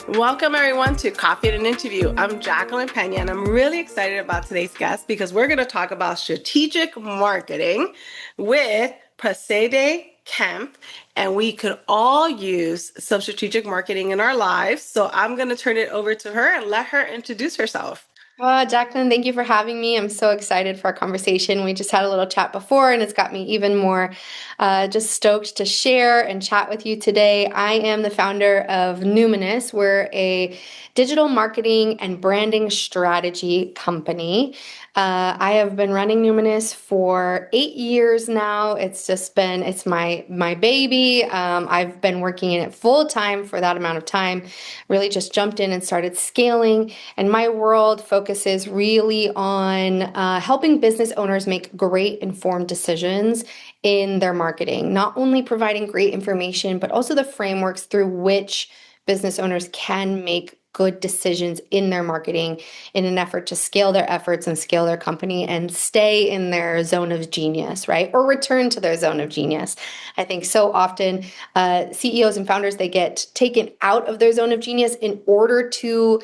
Welcome, everyone, to Coffee and an Interview. I'm Jacqueline Pena, and I'm really excited about today's guest because we're going to talk about strategic marketing with Prassède Kemp, and we could all use some strategic marketing in our lives. So I'm going to turn it over to her and let her introduce herself. Jacqueline, thank you for having me. I'm so excited for our conversation. We just had a little chat before, and it's got me even more just stoked to share and chat with you today. I am the founder of Numinous. We're a digital marketing and branding strategy company. I have been running Numinous for 8 years now. It's my baby. I've been working in it full time for that amount of time. Really just jumped in and started scaling. And my world focuses really on helping business owners make great informed decisions in their marketing, not only providing great information, but also the frameworks through which business owners can make good decisions in their marketing in an effort to scale their efforts and scale their company and stay in their zone of genius, right? Or return to their zone of genius. I think so often CEOs and founders, they get taken out of their zone of genius in order to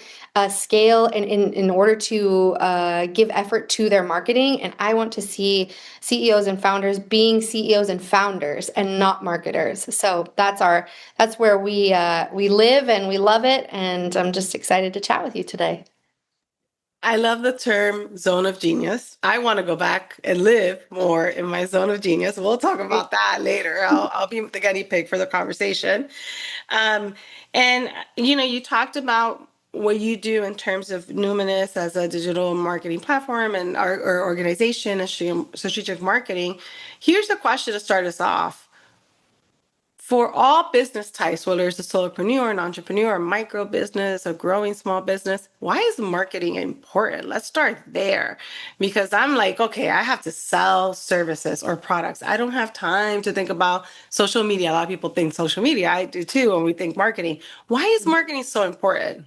scale and in order to give effort to their marketing. And I want to see CEOs and founders being CEOs and founders and not marketers. So that's where we live and we love it. And I'm just excited to chat with you today. I love the term zone of genius. I want to go back and live more in my zone of genius. We'll talk about that later. I'll be the guinea pig for the conversation. Um, and you talked about what you do in terms of Numinous as a digital marketing platform and our organization and strategic marketing. Here's a question to start us off. For all business types, whether it's a solopreneur, an entrepreneur, a micro business, a growing small business, why is marketing important? Let's start there because I'm like, okay, I have to sell services or products. I don't have time to think about social media. A lot of people think social media. I do too when we think marketing. Why is marketing so important?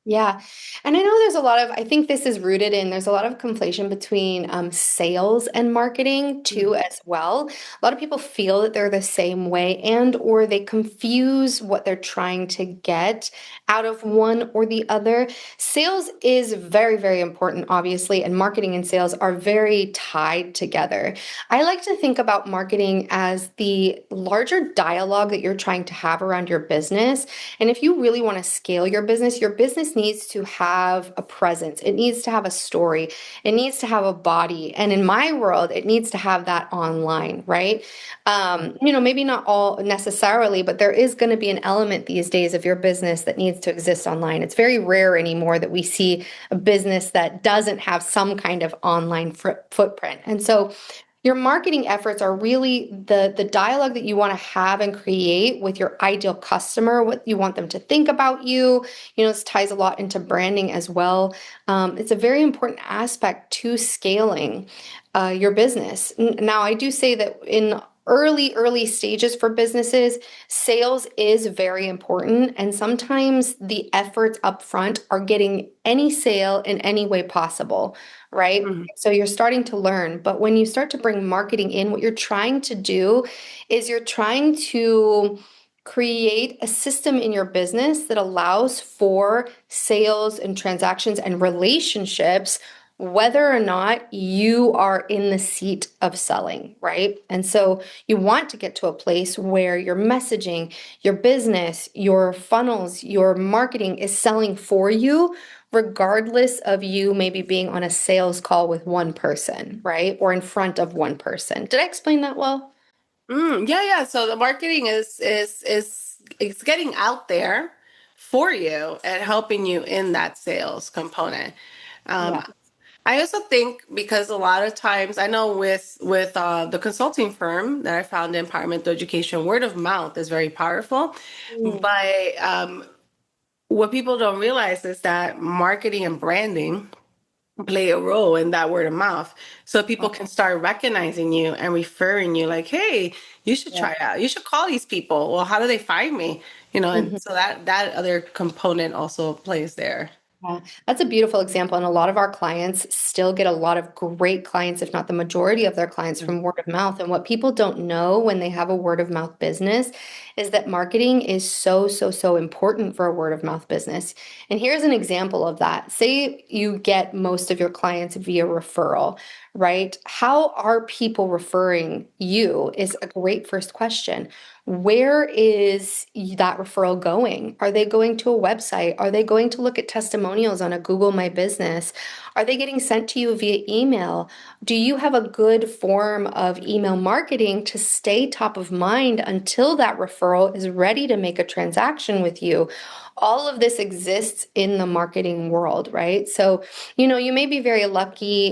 Yeah. And I know I think this is rooted in, there's a lot of conflation between sales and marketing too, as well. A lot of people feel that they're the same way and or they confuse what they're trying to get out of one or the other. Sales is very, very important, obviously, and marketing and sales are very tied together. I like to think about marketing as the larger dialogue that you're trying to have around your business. And if you really want to scale your business needs to have a presence. It needs to have a story. It needs to have a body. And in my world, it needs to have that online, right? Maybe not all necessarily, but there is going to be an element these days of your business that needs to exist online. It's very rare anymore that we see a business that doesn't have some kind of online footprint. And so your marketing efforts are really the dialogue that you want to have and create with your ideal customer, what you want them to think about you. This ties a lot into branding as well. It's a very important aspect to scaling your business. Now, I do say that in early stages for businesses, sales is very important. And sometimes the efforts up front are getting any sale in any way possible, right? Mhm. So you're starting to learn. But when you start to bring marketing in, what you're trying to do is you're trying to create a system in your business that allows for sales and transactions and relationships whether or not you are in the seat of selling, right? And so you want to get to a place where your messaging, your business, your funnels, your marketing is selling for you, regardless of you maybe being on a sales call with one person, right? Or in front of one person. Did I explain that well? Yeah, yeah. So the marketing is getting out there for you and helping you in that sales component. Um, Yeah. I also think because a lot of times I know with the consulting firm that I found, Empowerment Through Education, word of mouth is very powerful. Mm, But what people don't realize is that marketing and branding play a role in that word of mouth. So people can start recognizing you and referring you like, hey, you should yeah. try out. You should call these people. Well, how do they find me? And Mhm. so that other component also plays there. Yeah, that's a beautiful example. And a lot of our clients still get a lot of great clients, if not the majority of their clients, from word of mouth. And what people don't know when they have a word of mouth business is that marketing is so, so, so important for a word of mouth business. And here's an example of that. Say you get most of your clients via referral, right? How are people referring you is a great first question. Where is that referral going? Are they going to a website? Are they going to look at testimonials on a Google My Business? Are they getting sent to you via email? Do you have a good form of email marketing to stay top of mind until that referral is ready to make a transaction with you? All of this exists in the marketing world, right? So, you may be very lucky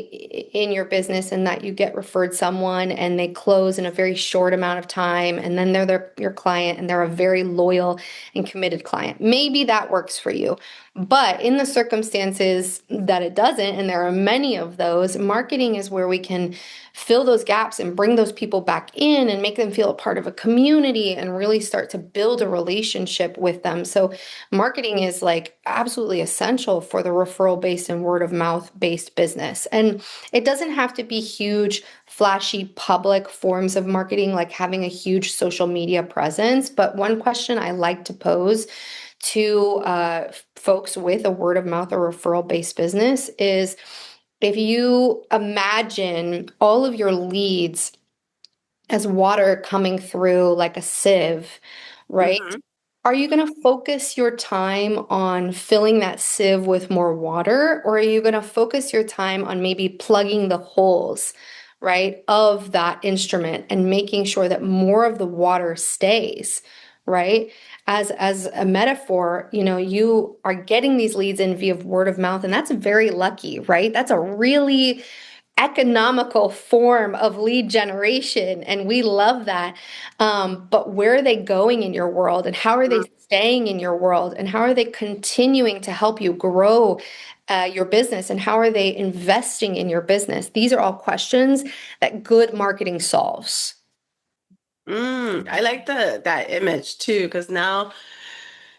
in your business in that you get referred someone and they close in a very short amount of time, and then your client and they're a very loyal and committed client. Maybe that works for you. But in the circumstances that it doesn't, and there are many of those, marketing is where we can fill those gaps and bring those people back in and make them feel a part of a community and really start to build a relationship with them. So marketing is like absolutely essential for the referral based and word of mouth based business. And it doesn't have to be huge, flashy public forms of marketing, like having a huge social media presence. But one question I like to pose to folks with a word of mouth or referral based business is, if you imagine all of your leads as water coming through like a sieve, right? Mm-hmm. Are you going to focus your time on filling that sieve with more water, or are you going to focus your time on maybe plugging the holes, right, of that instrument and making sure that more of the water stays, right? As a metaphor, you are getting these leads in via word of mouth, and that's very lucky, right? That's a really economical form of lead generation, and we love that. But where are they going in your world, and how are they staying in your world, and how are they continuing to help you grow your business, and how are they investing in your business? These are all questions that good marketing solves. I like that image too, because now,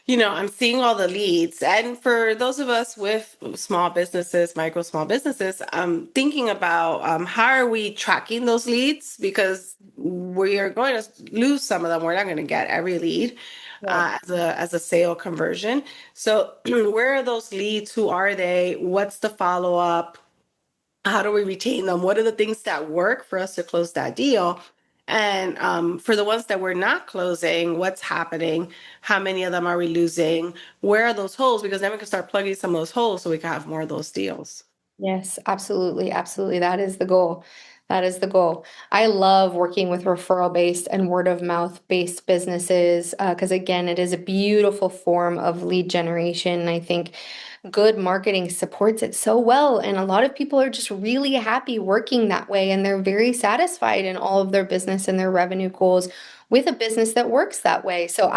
I'm seeing all the leads. And for those of us with small businesses, micro small businesses, I'm thinking about how are we tracking those leads? Because we are going to lose some of them. We're not going to get every lead Yeah. as a sale conversion. So where are those leads? Who are they? What's the follow-up? How do we retain them? What are the things that work for us to close that deal? And for the ones that we're not closing, what's happening? How many of them are we losing? Where are those holes? Because then we can start plugging some of those holes so we can have more of those deals. Yes, absolutely. Absolutely. That is the goal. That is the goal. I love working with referral based and word of mouth based businesses because, again, it is a beautiful form of lead generation. I think good marketing supports it so well. And a lot of people are just really happy working that way. And they're very satisfied in all of their business and their revenue goals with a business that works that way. So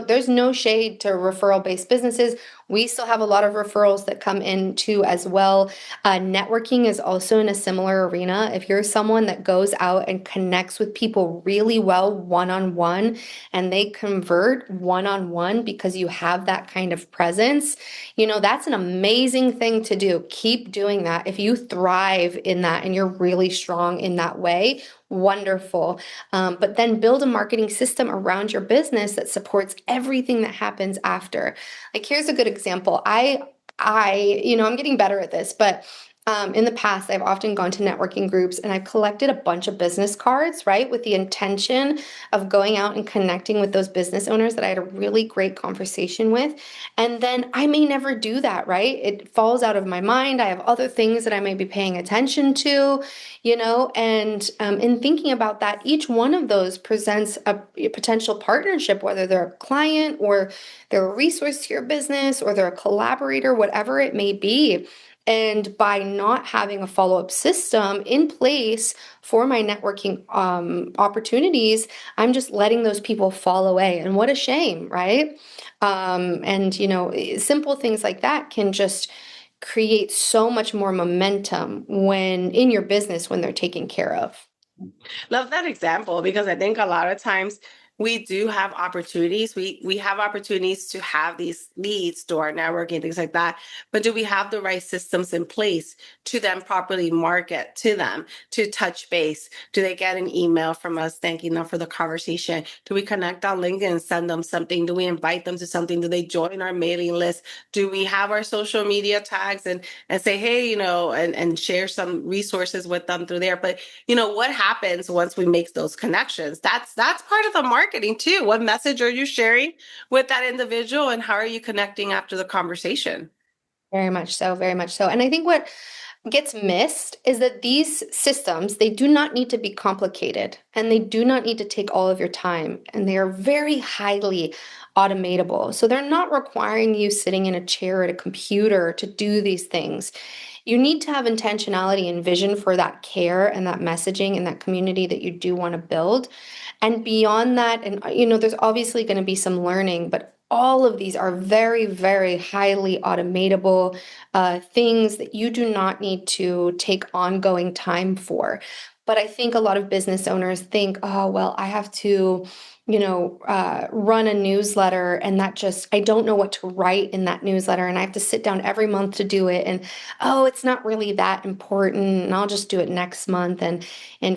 there's no shade to referral based businesses. We still have a lot of referrals that come in too as well. Networking is also in a similar arena. If you're someone that goes out and connects with people really well one on one, and they convert one on one because you have that kind of presence, that's an amazing thing to do. Keep doing that. If you thrive in that and you're really strong in that way, wonderful. But then build a marketing system around your business that supports everything that happens after. Like, here's a good example. I'm getting better at this, but in the past, I've often gone to networking groups and I've collected a bunch of business cards, right, with the intention of going out and connecting with those business owners that I had a really great conversation with. And then I may never do that, right? It falls out of my mind. I have other things that I may be paying attention to, and in thinking about that, each one of those presents a potential partnership, whether they're a client or they're a resource to your business or they're a collaborator, whatever it may be. And by not having a follow up system in place for my networking opportunities, I'm just letting those people fall away. And what a shame, right? Simple things like that can just create so much more momentum when in your business when they're taken care of. Love that example because I think a lot of times we do have opportunities. We have opportunities to have these leads to our networking, things like that. But do we have the right systems in place to then properly market to them, to touch base? Do they get an email from us thanking them for the conversation? Do we connect on LinkedIn and send them something? Do we invite them to something? Do they join our mailing list? Do we have our social media tags and say, hey, and share some resources with them through there? But what happens once we make those connections? That's part of the marketing too. What message are you sharing with that individual, and how are you connecting after the conversation? Very much so, very much so. And I think what gets missed is that these systems, they do not need to be complicated and they do not need to take all of your time, and they are very highly automatable. So they're not requiring you sitting in a chair at a computer to do these things. You need to have intentionality and vision for that care and that messaging and that community that you do want to build. And beyond that, and there's obviously going to be some learning, but all of these are very, very highly automatable things that you do not need to take ongoing time for. But I think a lot of business owners think, oh, well, I have to, run a newsletter, and I don't know what to write in that newsletter, and I have to sit down every month to do it. And oh, it's not really that important, and I'll just do it next month. And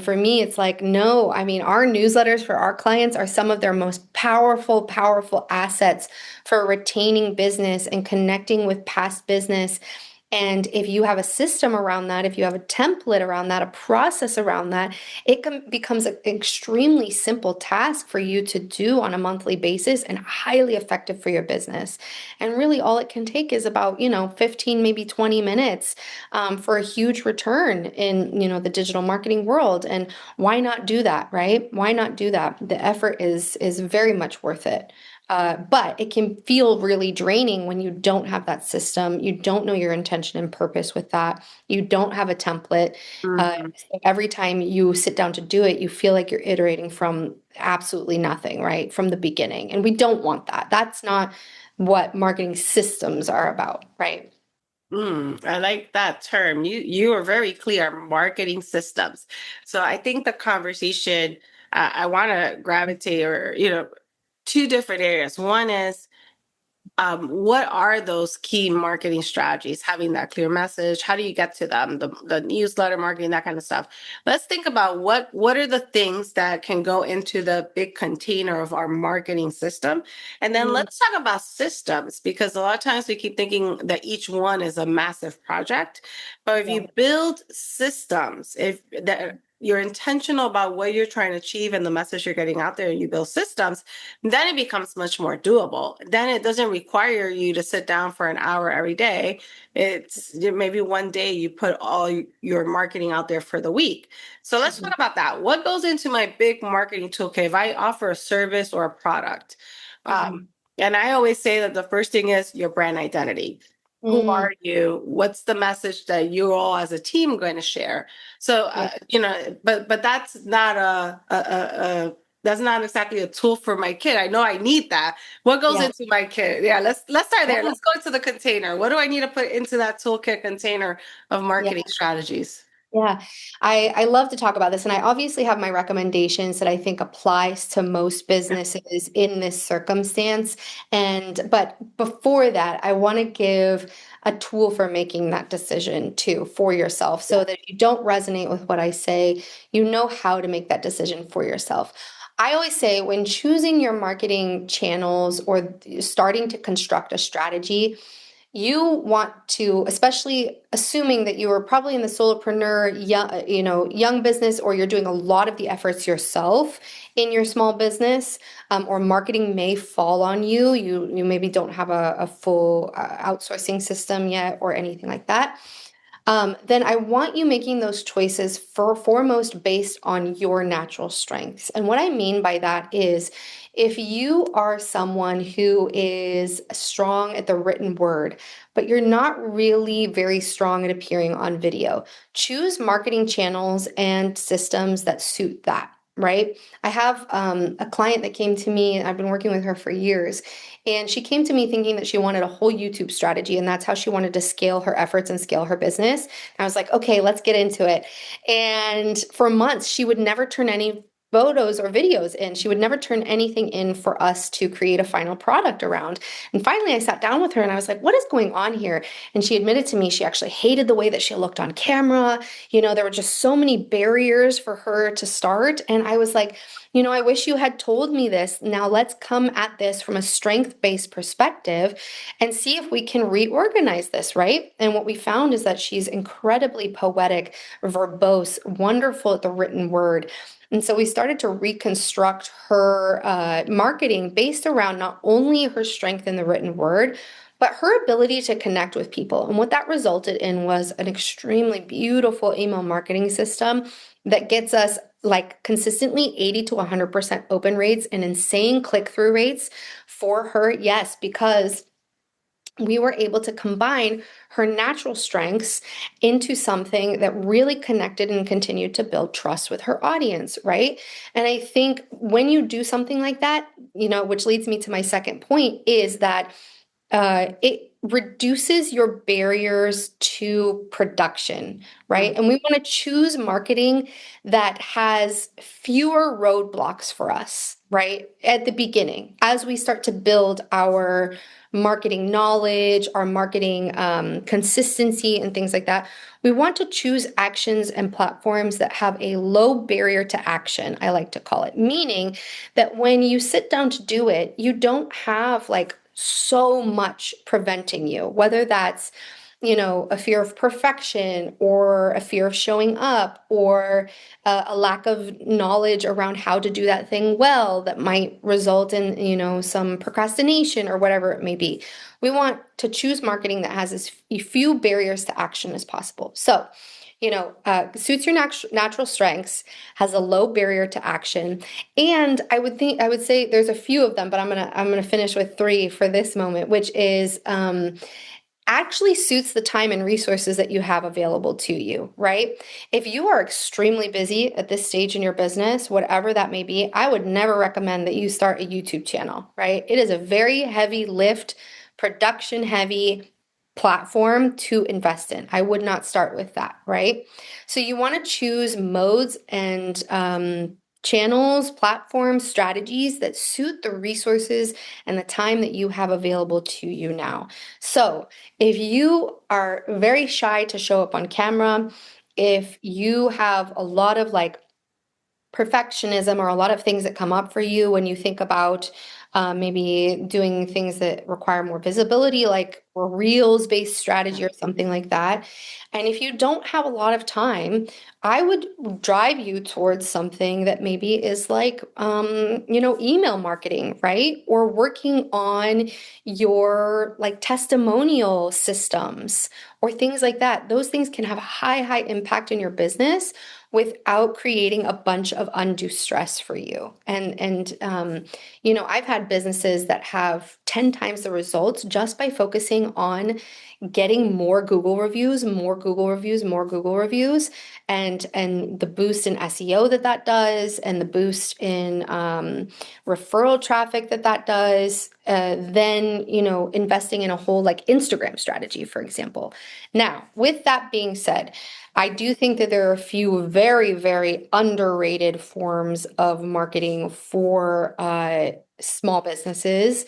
for me, it's like, no, I mean, our newsletters for our clients are some of their most powerful, powerful assets for retaining business and connecting with past business. And if you have a system around that, if you have a template around that, a process around that, becomes an extremely simple task for you to do on a monthly basis and highly effective for your business. And really, all it can take is about, 15, maybe 20 minutes for a huge return in, the digital marketing world. And why not do that, right? Why not do that? The effort is very much worth it. But it can feel really draining when you don't have that system. You don't know your intention and purpose with that. You don't have a template. Mhm. So every time you sit down to do it, you feel like you're iterating from absolutely nothing, right? From the beginning. And we don't want that. That's not what marketing systems are about, right? I like that term. You are very clear. Marketing systems. So I think the conversation, I want to gravitate, or two different areas. One is, what are those key marketing strategies? Having that clear message, how do you get to them? The newsletter marketing, that kind of stuff. Let's think about what are the things that can go into the big container of our marketing system. And then Mm, let's talk about systems, because a lot of times we keep thinking that each one is a massive project. But if yeah. you build systems, if that you're intentional about what you're trying to achieve and the message you're getting out there, and you build systems, then it becomes much more doable. Then it doesn't require you to sit down for an hour every day. It's maybe one day you put all your marketing out there for the week. So let's Mhm. talk about that. What goes into my big marketing toolkit if I offer a service or a product? Um, Mhm. and I always say that the first thing is your brand identity. Who Mm, are you? What's the message that you all as a team going to share? So, yeah. but that's not that's not exactly a tool for my kid. I know I need that. What goes Yeah. into my kid? Yeah, let's start there. Yeah. Let's go into the container. What do I need to put into that toolkit container of Yeah. marketing strategies? Yeah, I love to talk about this, and I obviously have my recommendations that I think applies to most businesses in this circumstance. But before that, I want to give a tool for making that decision too for yourself, so that if you don't resonate with what I say, you know how to make that decision for yourself. I always say when choosing your marketing channels or starting to construct a strategy, you want to, especially assuming that you are probably in the solopreneur, young business, or you're doing a lot of the efforts yourself in your small business, or marketing may fall on you. You maybe don't have a full outsourcing system yet or anything like that. Then I want you making those choices for foremost based on your natural strengths. And what I mean by that is if you are someone who is strong at the written word, but you're not really very strong at appearing on video, choose marketing channels and systems that suit that. Right. I have a client that came to me, and I've been working with her for years. And she came to me thinking that she wanted a whole YouTube strategy, and that's how she wanted to scale her efforts and scale her business. And I was like, okay, let's get into it. And for months, she would never turn any photos or videos in. She would never turn anything in for us to create a final product around. And finally, I sat down with her and I was like, what is going on here? And she admitted to me she actually hated the way that she looked on camera. There were just so many barriers for her to start. And I was like, I wish you had told me this. Now let's come at this from a strength-based perspective and see if we can reorganize this, right? And what we found is that she's incredibly poetic, verbose, wonderful at the written word. And so we started to reconstruct her marketing based around not only her strength in the written word, but her ability to connect with people. And what that resulted in was an extremely beautiful email marketing system that gets us like consistently 80 to 100% open rates and insane click-through rates for her. Yes, because we were able to combine her natural strengths into something that really connected and continued to build trust with her audience, right? And I think when you do something like that, which leads me to my second point, is that it reduces your barriers to production, right? And we want to choose marketing that has fewer roadblocks for us, right? At the beginning, as we start to build our marketing knowledge, our marketing consistency, and things like that, we want to choose actions and platforms that have a low barrier to action, I like to call it, meaning that when you sit down to do it, you don't have like so much preventing you, whether that's a fear of perfection or a fear of showing up or a lack of knowledge around how to do that thing well that might result in some procrastination or whatever it may be. We want to choose marketing that has as few barriers to action as possible. So suits your natural strengths, has a low barrier to action, and I would say there's a few of them, but I'm gonna finish with three for this moment, which is actually suits the time and resources that you have available to you, right? If you are extremely busy at this stage in your business, whatever that may be, I would never recommend that you start a YouTube channel, right? It is a very heavy lift, production heavy platform to invest in. I would not start with that, right? So you want to choose modes and channels, platforms, strategies that suit the resources and the time that you have available to you now. So if you are very shy to show up on camera, if you have a lot of like perfectionism or a lot of things that come up for you when you think about maybe doing things that require more visibility, like a reels based strategy or something like that. And if you don't have a lot of time, I would drive you towards something that maybe is like, email marketing, right? Or working on your like testimonial systems or things like that. Those things can have a high impact in your business without creating a bunch of undue stress for you. And I've had businesses that have 10 times the results just by focusing on getting more Google reviews, more Google reviews, more Google reviews, and the boost in SEO that does, and the boost in referral traffic that does. Then investing in a whole like Instagram strategy, for example. Now, with that being said, I do think that there are a few very underrated forms of marketing for small businesses.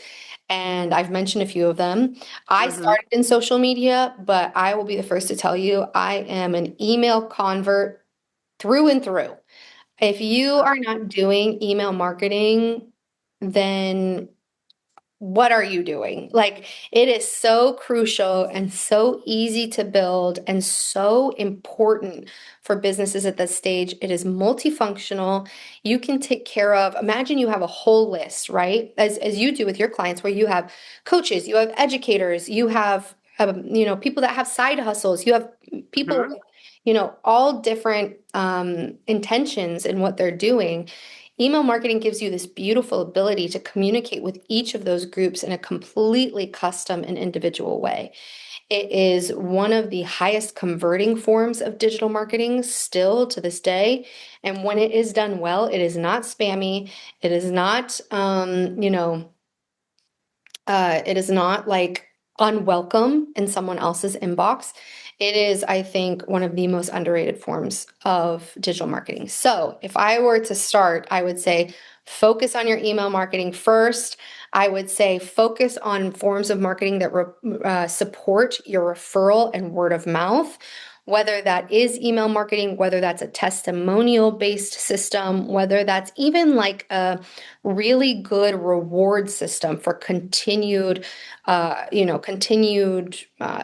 And I've mentioned a few of them. I Mm-hmm. started in social media, but I will be the first to tell you I am an email convert through and through. If you are not doing email marketing, then what are you doing? Like, it is so crucial and so easy to build and so important for businesses at this stage. It is multifunctional. You can take care of, imagine you have a whole list, right? As you do with your clients, where you have coaches, you have educators, you have people that have side hustles, you have people Mm-hmm. with, all different intentions in what they're doing. Email marketing gives you this beautiful ability to communicate with each of those groups in a completely custom and individual way. It is one of the highest converting forms of digital marketing still to this day. And when it is done well, it is not spammy. It is not, it is not like unwelcome in someone else's inbox. It is, I think, one of the most underrated forms of digital marketing. So, if I were to start, I would say focus on your email marketing first. I would say focus on forms of marketing that support your referral and word of mouth, whether that is email marketing, whether that's a testimonial based system, whether that's even like a really good reward system for continued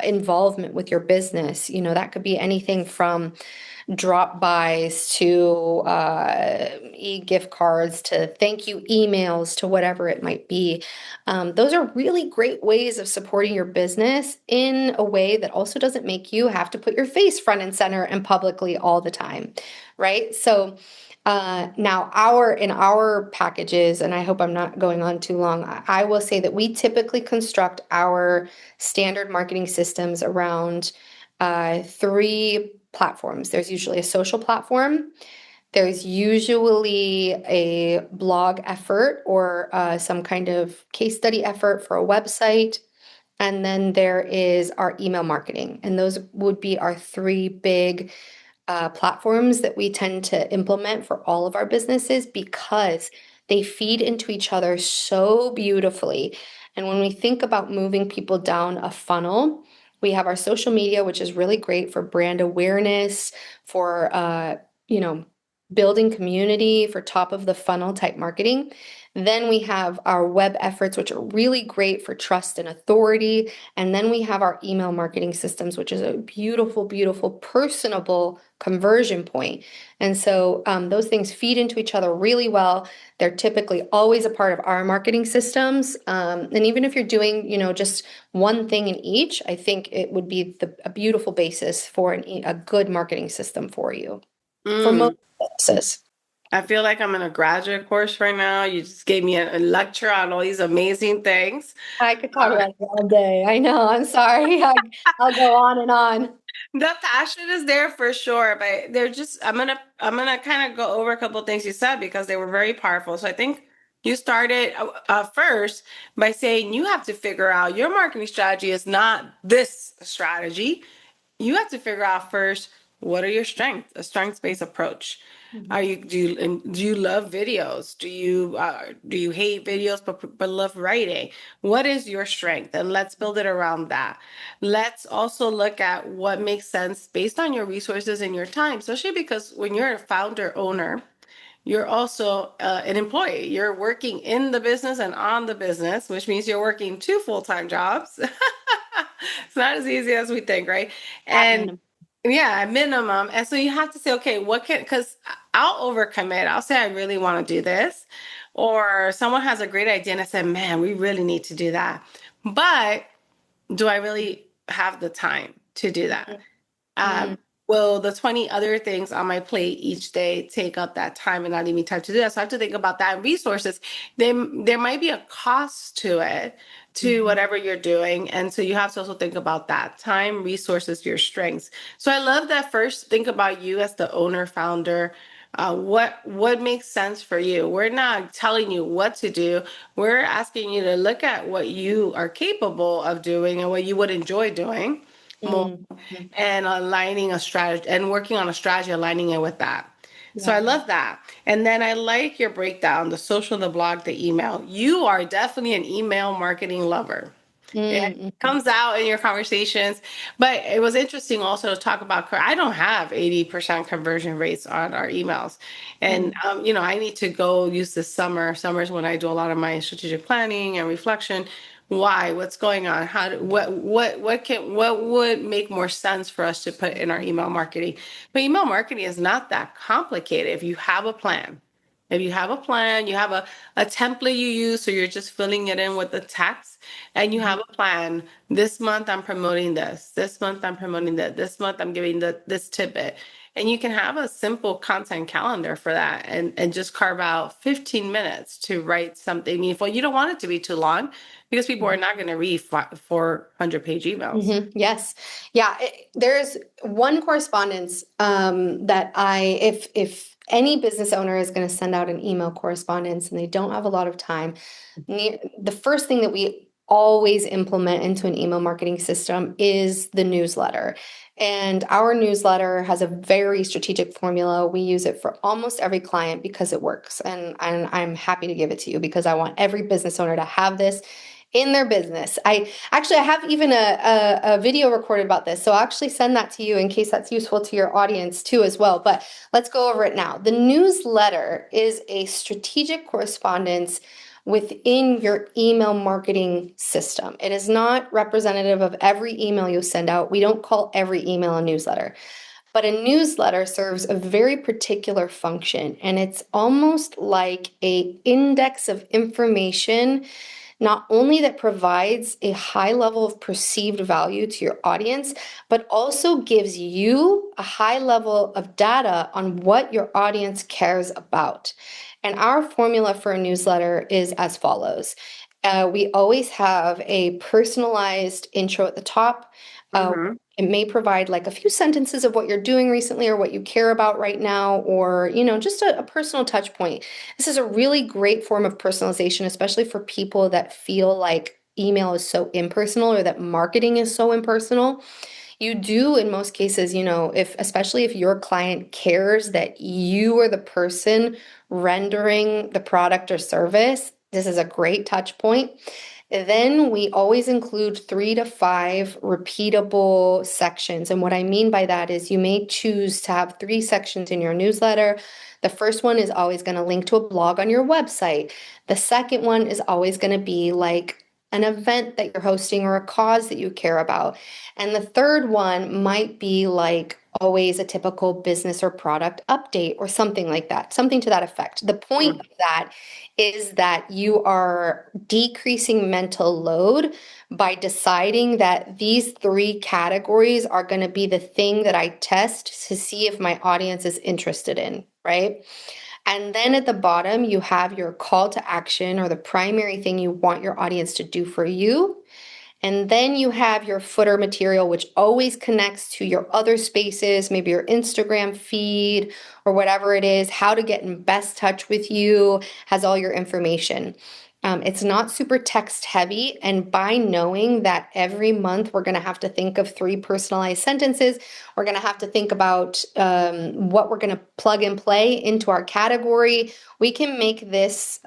involvement with your business. That could be anything from drop buys to e-gift cards to thank you emails to whatever it might be. Those are really great ways of supporting your business in a way that also doesn't make you have to put your face front and center and publicly all the time, right? So now in our packages, and I hope I'm not going on too long, I will say that we typically construct our standard marketing systems around three platforms. There's usually a social platform. There's usually a blog effort or some kind of case study effort for a website. And then there is our email marketing. And those would be our three big platforms that we tend to implement for all of our businesses because they feed into each other so beautifully. And when we think about moving people down a funnel, we have our social media, which is really great for brand awareness, for you know, building community, for top of the funnel type marketing. Then we have our web efforts, which are really great for trust and authority. And then we have our email marketing systems, which is a beautiful, beautiful, personable conversion point. And so those things feed into each other really well. They're typically always a part of our marketing systems. And even if you're doing, just one thing in each, I think it would be a beautiful basis for a good marketing system for you, for Mm. most businesses. I feel like I'm in a graduate course right now. You just gave me a lecture on all these amazing things. I could talk Uh, about it all day. I know. I'm sorry. I'll go on and on. the passion is there for sure, but they're just I'm gonna kind of go over a couple of things you said because they were very powerful. So I think you started first by saying you have to figure out your marketing strategy is not this strategy. You have to figure out first what are your strengths, a strengths-based approach. Are Mhm. you do you love videos? Do you hate videos but love writing? What is your strength? And let's build it around that. Let's also look at what makes sense based on your resources and your time, especially because when you're a founder owner, you're also an employee. You're working in the business and on the business, which means you're working two full-time jobs. It's not as easy as we think, right? At And minimum. yeah, at minimum. And so you have to say, okay, because I'll overcommit. I'll say I really want to do this. Or someone has a great idea and I said, man, we really need to do that. But do I really have the time to do that? Mhm. Um, will the 20 other things on my plate each day take up that time and not leave me time to do that? So I have to think about that and resources. There might be a cost to it, to Mhm. whatever you're doing. And so you have to also think about that time, resources, your strengths. So I love that first think about you as the owner, founder. What makes sense for you? We're not telling you what to do. We're asking you to look at what you are capable of doing and what you would enjoy doing more Mhm. Mhm. and aligning a strategy and working on a strategy, aligning it with that. So I Yeah. love that. And then I like your breakdown, the social, the blog, the email. You are definitely an email marketing lover. It Mhm. comes out in your conversations. But it was interesting also to talk about, I don't have 80% conversion rates on our emails. And, Mhm. I need to go use this summer. Summer's when I do a lot of my strategic planning and reflection. Why? What's going on? What would make more sense for us to put in our email marketing? But email marketing is not that complicated if you have a plan. If you have a plan, you have a template you use, so you're just filling it in with the text, and you have Mhm. a plan. This month I'm promoting this. This month I'm promoting that. This month I'm giving this tidbit. And you can have a simple content calendar for that and just carve out 15 minutes to write something meaningful. You don't want it to be too long because people are Mhm. not going to read 400-page emails. Yes. Yeah. There's one correspondence that if any business owner is going to send out an email correspondence and they don't have a lot of time, the first thing that we always implement into an email marketing system is the newsletter. And our newsletter has a very strategic formula. We use it for almost every client because it works. And I'm happy to give it to you because I want every business owner to have this in their business. I have even a video recorded about this. So I'll actually send that to you in case that's useful to your audience too as well. But let's go over it now. The newsletter is a strategic correspondence within your email marketing system. It is not representative of every email you send out. We don't call every email a newsletter. But a newsletter serves a very particular function, and it's almost like a index of information, not only that provides a high level of perceived value to your audience, but also gives you a high level of data on what your audience cares about. And our formula for a newsletter is as follows. We always have a personalized intro at the top. Mm-hmm. It may provide like a few sentences of what you're doing recently or what you care about right now, or, just a personal touch point. This is a really great form of personalization, especially for people that feel like email is so impersonal or that marketing is so impersonal. You do in most cases, if especially if your client cares that you are the person rendering the product or service, this is a great touch point. Then we always include 3 to 5 repeatable sections. And what I mean by that is you may choose to have 3 sections in your newsletter. The first one is always going to link to a blog on your website. The second one is always going to be like an event that you're hosting or a cause that you care about. And the third one might be like always a typical business or product update or something like that, something to that effect. The point of that is that you are decreasing mental load by deciding that these 3 categories are going to be the thing that I test to see if my audience is interested in, right? And then at the bottom, you have your call to action or the primary thing you want your audience to do for you. And then you have your footer material, which always connects to your other spaces, maybe your Instagram feed or whatever it is, how to get in best touch with you, has all your information. It's not super text heavy. And by knowing that every month we're going to have to think of 3 personalized sentences, we're going to have to think about what we're going to plug and play into our category, we can make this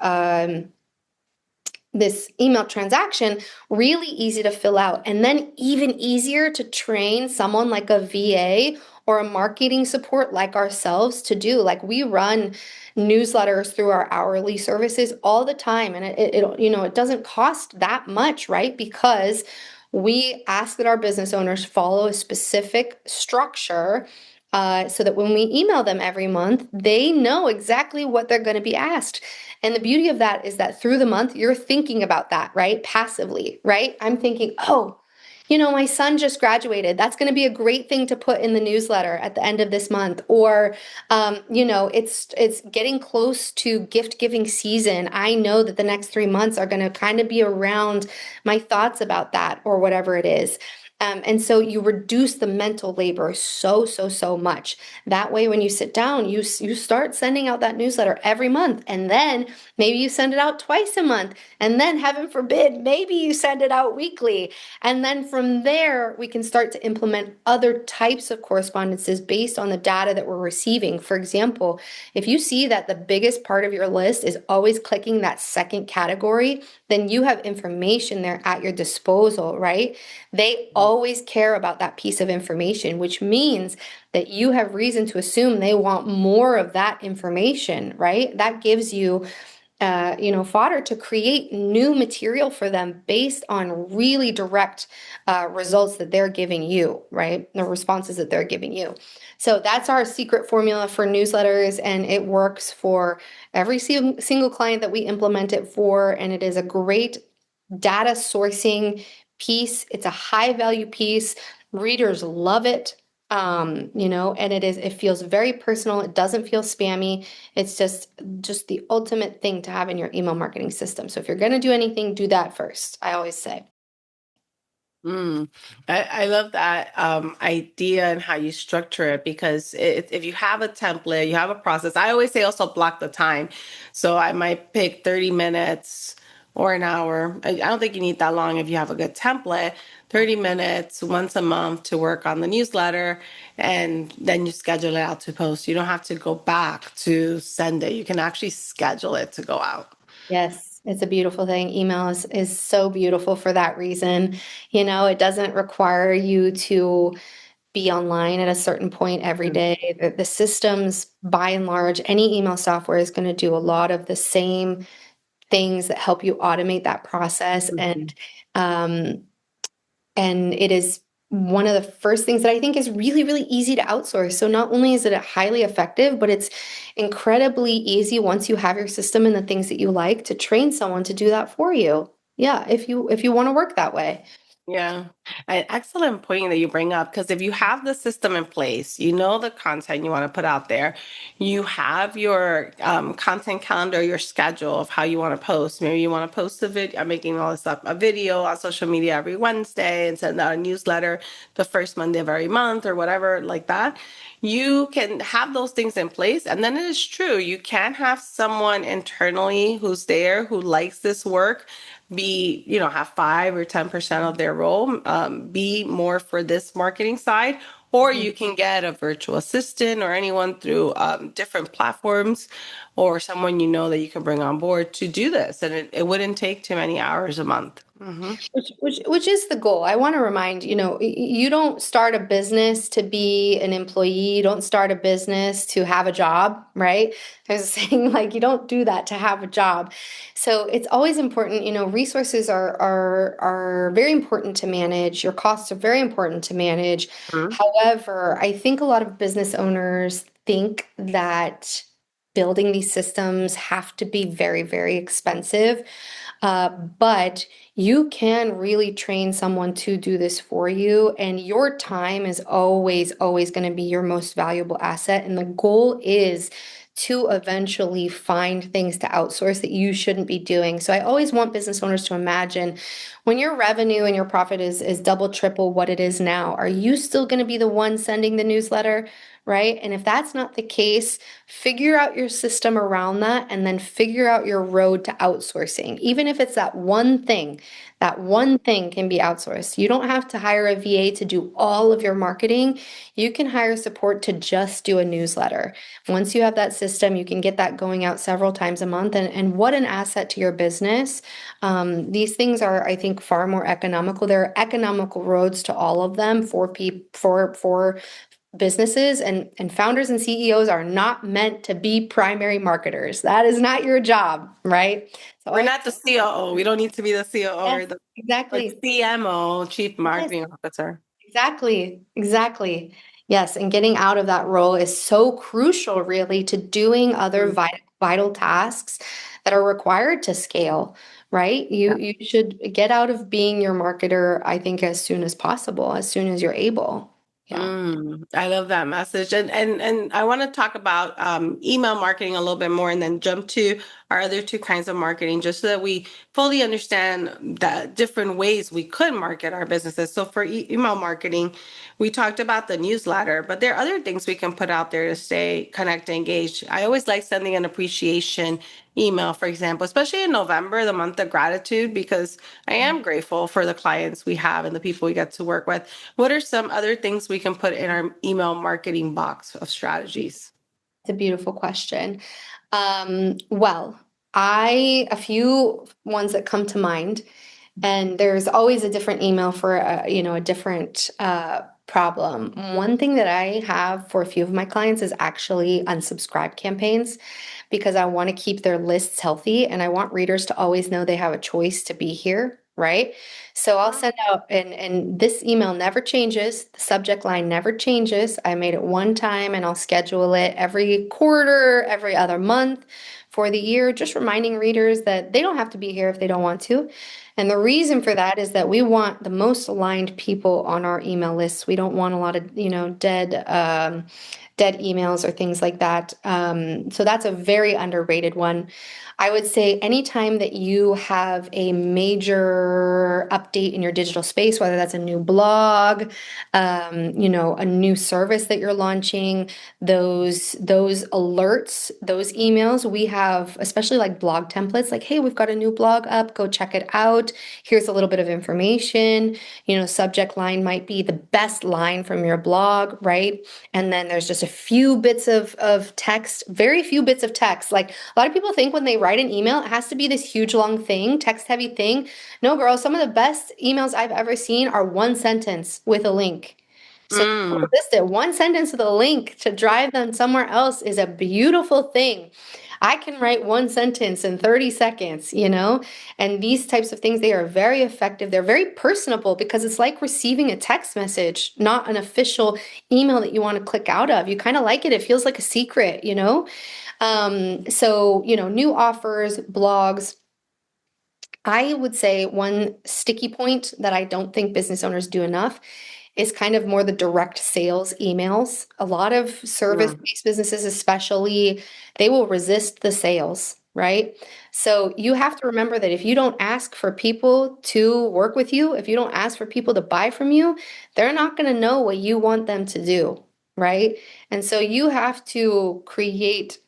email transaction really easy to fill out, and then even easier to train someone like a VA or a marketing support like ourselves to do. Like we run newsletters through our hourly services all the time, and it doesn't cost that much, right? Because we ask that our business owners follow a specific structure, so that when we email them every month, they know exactly what they're going to be asked. And the beauty of that is that through the month, you're thinking about that, right? Passively, right? I'm thinking, oh, my son just graduated. That's going to be a great thing to put in the newsletter at the end of this month. Or, it's getting close to gift giving season. I know that the next 3 months are going to kind of be around my thoughts about that or whatever it is. And so you reduce the mental labor so much. That way, when you sit down, you start sending out that newsletter every month, and then maybe you send it out twice a month, and then heaven forbid, maybe you send it out weekly. And then from there, we can start to implement other types of correspondences based on the data that we're receiving. For example, if you see that the biggest part of your list is always clicking that second category, then you have information there at your disposal, right? They always care about that piece of information, which means that you have reason to assume they want more of that information, right? That gives you fodder to create new material for them based on really direct results that they're giving you, right? The responses that they're giving you. So that's our secret formula for newsletters, and it works for every single client that we implement it for. And it is a great data sourcing piece. It's a high value piece. Readers love it. And it feels very personal. It doesn't feel spammy. It's just the ultimate thing to have in your email marketing system. So if you're going to do anything, do that first, I always say. Mm. I love that idea and how you structure it because if you have a template, you have a process. I always say also block the time. So I might pick 30 minutes or an hour. I don't think you need that long if you have a good template. 30 minutes once a month to work on the newsletter, and then you schedule it out to post. You don't have to go back to send it. You can actually schedule it to go out. Yes, it's a beautiful thing. Email is so beautiful for that reason. You know, it doesn't require you to be online at a certain point every day. The systems, by and large, any email software is going to do a lot of the same things that help you automate that process. Mhm. Um, and it is one of the first things that I think is really, really easy to outsource. So not only is it highly effective, but it's incredibly easy once you have your system and the things that you like to train someone to do that for you. Yeah, if you want to work that way. Yeah, an excellent point that you bring up, because if you have the system in place, you know the content you want to put out there, you have your content calendar, your schedule of how you want to post. Maybe you want to post a video, I'm making all this up, a video on social media every Wednesday and send out a newsletter the first Monday of every month or whatever like that. You can have those things in place. And then it is true, you can have someone internally who's there who likes this work be, have 5 or 10% of their role, be more for this marketing side, or you can get a virtual assistant or anyone through different platforms or someone that you can bring on board to do this. And it wouldn't take too many hours a month. Hmm. Which is the goal. I want to remind, you don't start a business to be an employee. You don't start a business to have a job, right? There's a saying like you don't do that to have a job. So it's always important, resources are very important to manage. Your costs are very important to manage. However, I think a lot of business owners think that building these systems have to be very, very expensive. But you can really train someone to do this for you, and your time is always, always going to be your most valuable asset. And the goal is to eventually find things to outsource that you shouldn't be doing. So I always want business owners to imagine when your revenue and your profit is double, triple what it is now, are you still going to be the one sending the newsletter? Right. And if that's not the case, figure out your system around that and then figure out your road to outsourcing. Even if it's that one thing can be outsourced. You don't have to hire a VA to do all of your marketing. You can hire support to just do a newsletter. Once you have that system, you can get that going out several times a month. And what an asset to your business. These things are, I think, far more economical. There are economical roads to all of them for people for businesses, and founders and CEOs are not meant to be primary marketers. That is not your job, right? So We're always, not the COO. We don't need to be the COO yes, or the exactly. CMO, Chief Yes, Marketing Officer. exactly. Exactly. Yes, and getting out of that role is so crucial, really, to doing other vital tasks that are required to scale, right? You should get out of being your marketer, I think, as soon as possible, as soon as you're able. Yeah. I love that message. And I want to talk about email marketing a little bit more and then jump to our other two kinds of marketing just so that we fully understand the different ways we could market our businesses. So for email marketing, we talked about the newsletter, but there are other things we can put out there to stay connected, engaged. I always like sending an appreciation email, for example, especially in November, the month of gratitude, because I am grateful for the clients we have and the people we get to work with. What are some other things we can put in our email marketing box of strategies? It's a beautiful question. Well, a few ones that come to mind, and there's always a different email for a different problem. One thing that I have for a few of my clients is actually unsubscribe campaigns because I want to keep their lists healthy and I want readers to always know they have a choice to be here, right? So I'll send out, and this email never changes. The subject line never changes. I made it one time and I'll schedule it every quarter, every other month for the year, just reminding readers that they don't have to be here if they don't want to. And the reason for that is that we want the most aligned people on our email lists. We don't want a lot of, dead emails or things like that. So that's a very underrated one. I would say anytime that you have a major update in your digital space, whether that's a new blog, a new service that you're launching, those alerts, those emails, we have especially like blog templates, like, hey, we've got a new blog up, go check it out. Here's a little bit of information. Subject line might be the best line from your blog, right? And then there's just a few bits of text, very few bits of text. Like a lot of people think when they write an email, it has to be this huge long thing, text heavy thing. No, girl, some of the best emails I've ever seen are one sentence with a link. So Mm. listen, one sentence with a link to drive them somewhere else is a beautiful thing. I can write one sentence in 30 seconds, and these types of things, they are very effective. They're very personable because it's like receiving a text message, not an official email that you want to click out of. You kind of like it. It feels like a secret. So, new offers, blogs. I would say one sticky point that I don't think business owners do enough is kind of more the direct sales emails. A lot of Mm. service-based businesses, especially, they will resist the sales, right? So you have to remember that if you don't ask for people to work with you, if you don't ask for people to buy from you, they're not going to know what you want them to do, right? And so you have to create,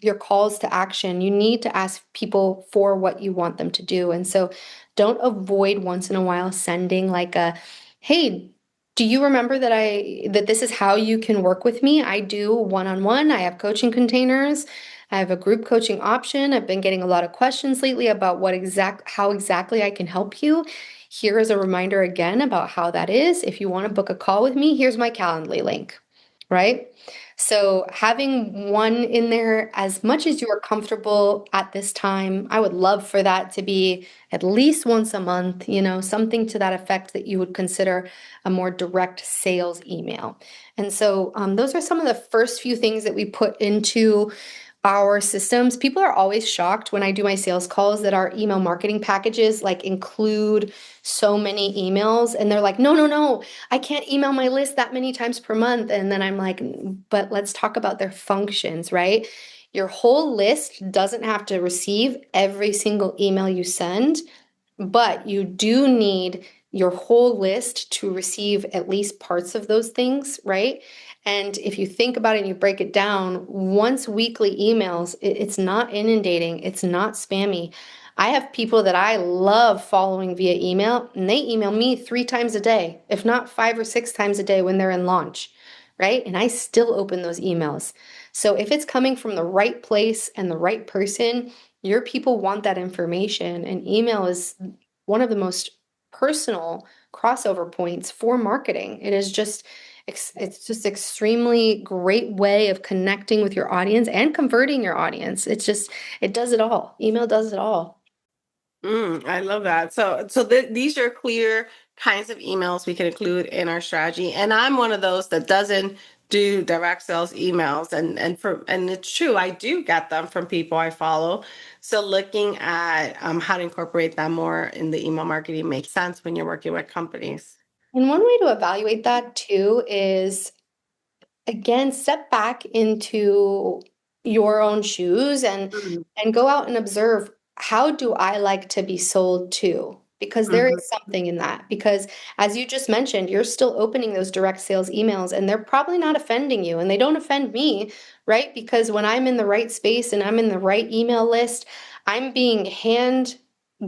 your calls to action. You need to ask people for what you want them to do. And so don't avoid once in a while sending like a, hey, do you remember that this is how you can work with me? I do one-on-one. I have coaching containers. I have a group coaching option. I've been getting a lot of questions lately about how exactly I can help you. Here is a reminder again about how that is. If you want to book a call with me, here's my Calendly link, right? So having one in there as much as you are comfortable at this time, I would love for that to be at least once a month, something to that effect that you would consider a more direct sales email. And so those are some of the first few things that we put into our systems. People are always shocked when I do my sales calls that our email marketing packages like include so many emails, and they're like, no, no, no, I can't email my list that many times per month. And then I'm like, but let's talk about their functions, right? Your whole list doesn't have to receive every single email you send, but you do need your whole list to receive at least parts of those things, right? And if you think about it and you break it down, once weekly emails, it's not inundating, it's not spammy. I have people that I love following via email, and they email me 3 times a day, if not 5 or 6 times a day when they're in launch, right? And I still open those emails. So if it's coming from the right place and the right person, your people want that information. And email is one of the most personal crossover points for marketing. It's just extremely great way of connecting with your audience and converting your audience. It does it all. Email does it all. I love that. So these are clear kinds of emails we can include in our strategy. And I'm one of those that doesn't do direct sales emails. And it's true, I do get them from people I follow. So looking at how to incorporate them more in the email marketing makes sense when you're working with companies. And one way to evaluate that too is, again, step back into your own shoes Mm. and go out and observe, how do I like to be sold to? Because there Mhm. is something in that. Because as you just mentioned, you're still opening those direct sales emails and they're probably not offending you, and they don't offend me, right? Because when I'm in the right space and I'm in the right email list, I'm being hand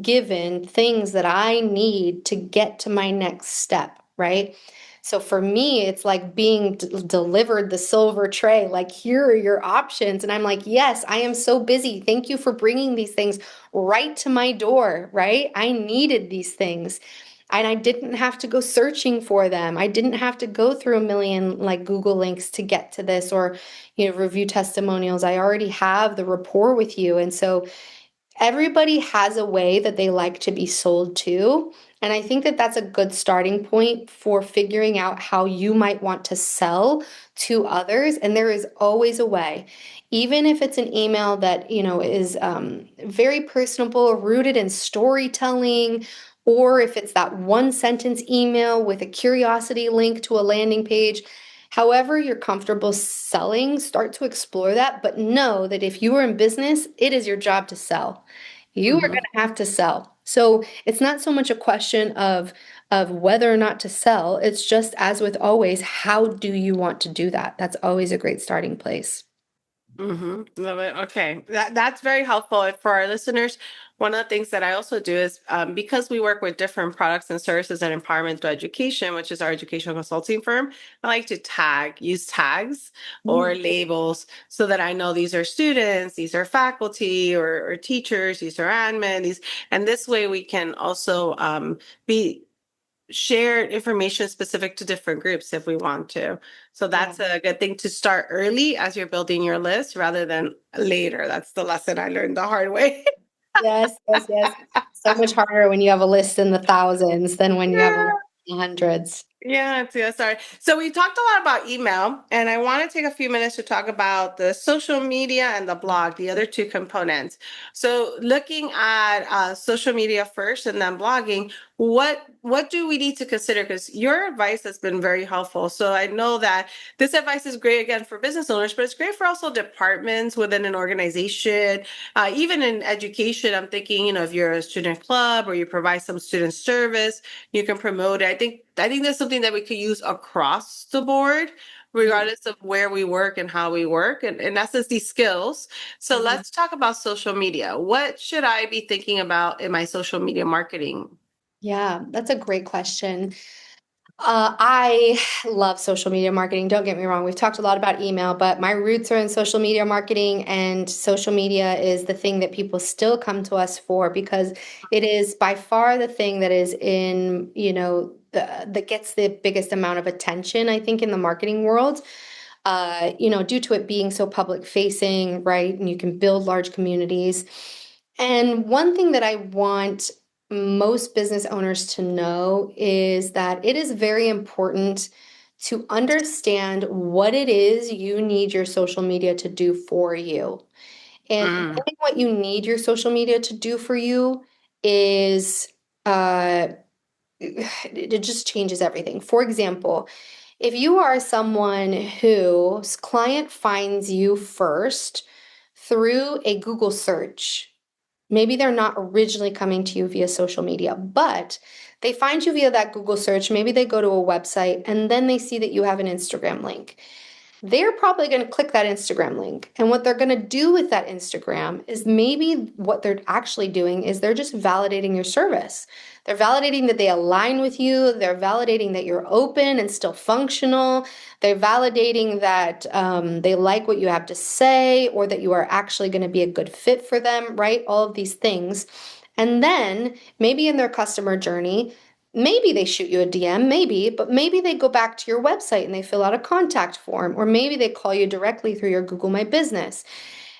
given things that I need to get to my next step, right? So for me, it's like being delivered the silver tray. Like, here are your options. And I'm like, yes, I am so busy. Thank you for bringing these things right to my door, right? I needed these things. And I didn't have to go searching for them. I didn't have to go through a million like Google links to get to this, or, review testimonials. I already have the rapport with you. And so everybody has a way that they like to be sold to. And I think that that's a good starting point for figuring out how you might want to sell to others. And there is always a way, even if it's an email that, is very personable, rooted in storytelling, or if it's that one sentence email with a curiosity link to a landing page. However, you're comfortable selling, start to explore that, but know that if you are in business, it is your job to sell. You are going Mhm. to have to sell. So it's not so much a question of whether or not to sell. It's just as with always, how do you want to do that? That's always a great starting place. Love it. Okay. That's very helpful. And for our listeners, one of the things that I also do is because we work with different products and services and empowerment through education, which is our educational consulting firm, I like to use tags or Mm. labels so that I know these are students, these are faculty or teachers, these are admin, and this way we can also be share information specific to different groups if we want to. So Yeah. that's a good thing to start early as you're building your list rather than later. That's the lesson I learned the hard way. Yes, yes, yes. So much harder when you have a list in the thousands than when you have a list Yeah. in the hundreds. Yeah, sorry. So we talked a lot about email, and I want to take a few minutes to talk about the social media and the blog, the other two components. So looking at social media first and then blogging, what do we need to consider? Because your advice has been very helpful. So I know that this advice is great again for business owners, but it's great for also departments within an organization. Even in education, I'm thinking, if you're a student club or you provide some student service, you can promote it. I think that's something that we could use across the board, regardless of where we work and how we work, and in essence, these skills. So Mhm. let's talk about social media. What should I be thinking about in my social media marketing? Yeah, that's a great question. I love social media marketing. Don't get me wrong. We've talked a lot about email, but my roots are in social media marketing, and social media is the thing that people still come to us for because it is by far the thing that is in, that gets the biggest amount of attention, I think, in the marketing world. Due to it being so public facing, right? And you can build large communities. And one thing that I want most business owners to know is that it is very important to understand what it is you need your social media to do for you. And Mm, knowing what you need your social media to do for you is uh, it just changes everything. For example, if you are someone whose client finds you first through a Google search, maybe they're not originally coming to you via social media, but they find you via that Google search. Maybe they go to a website and then they see that you have an Instagram link. They're probably going to click that Instagram link. And what they're going to do with that Instagram is maybe what they're actually doing is they're just validating your service. They're validating that they align with you. They're validating that you're open and still functional. They're validating that they like what you have to say or that you are actually going to be a good fit for them, right? All of these things. And then maybe in their customer journey, maybe they shoot you a DM, maybe, but maybe they go back to your website and they fill out a contact form, or maybe they call you directly through your Google My Business.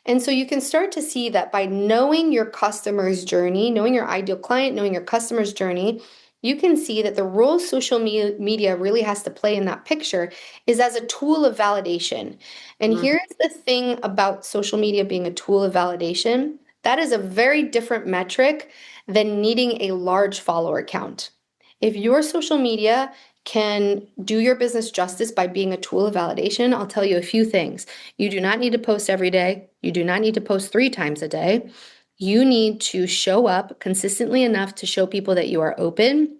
And so you can start to see that by knowing your customer's journey, knowing your ideal client, knowing your customer's journey, you can see that the role social media really has to play in that picture is as a tool of validation. And mm, here's the thing about social media being a tool of validation that is a very different metric than needing a large follower count. If your social media can do your business justice by being a tool of validation, I'll tell you a few things. You do not need to post every day. You do not need to post 3 times a day. You need to show up consistently enough to show people that you are open,